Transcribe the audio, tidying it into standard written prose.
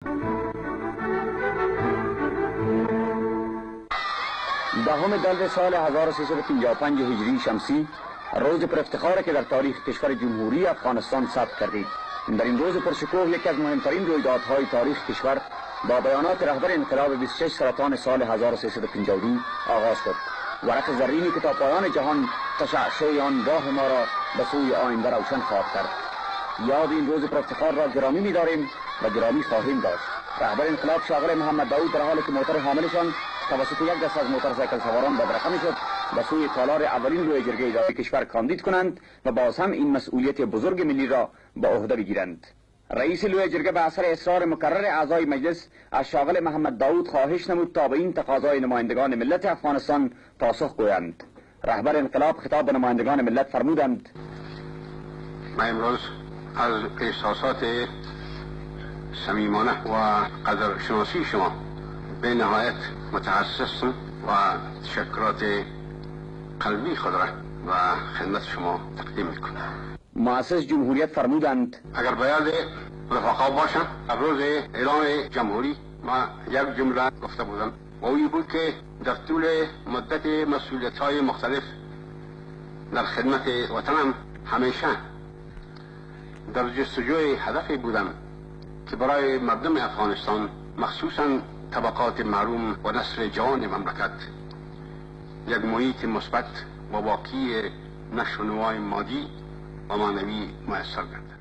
دهم دلو سال 1355 هجری شمسی روز پر افتخار که در تاریخ کشور جمهوری افغانستان ثبت کردید. در این روز پرشکوه یکی از مهمترین رویدادهای تاریخ کشور با بیانات رهبر انقلاب 26 سرطان سال 1352 آغاز شد. ورق زرینی که تا پایان جهان تشعشع آن راه ما را به سوی آینده روشن خواهد کرد. یاد این روز پر افتخار را گرامی می‌داریم و گرامی خواهیم داشت. رهبر انقلاب شاغل محمد داود در حالی که موتر حاملشان توسط یک دسته از موتورسیکل سواران بدرقه می‌شد به سوی تالار اولین لوی جرگه اداری کشور کاندید کنند و باز هم این مسئولیت بزرگ ملی را به عهده بگیرند. رئیس لوی جرگه به اثر اصرار مکرر اعضای مجلس از شاغل محمد داود خواهش نمود تا به این تقاضای نمایندگان ملت افغانستان پاسخ گویند. رهبر انقلاب خطاب به نمایندگان ملت فرمودند: من امروز از احساسات صمیمانه و قدرشناسی شما به نهایت متاسفم و تشکرات قلبی خود را و خدمت شما تقدیم میکنم. مؤسس جمهوریت فرمودند: اگر باید رفقا باشم، روز اعلام جمهوری ما یک جمله گفته بودم و این بود که در طول مدت مسئولیت های مختلف در خدمت وطنم همیشه در جستجوی هدفی بودم که برای مردم افغانستان، مخصوصا طبقات محروم و نسل جوان مملکت، یک محیط مثبت و واقعی نشو و نمای مادی و معنوی میسر گردد.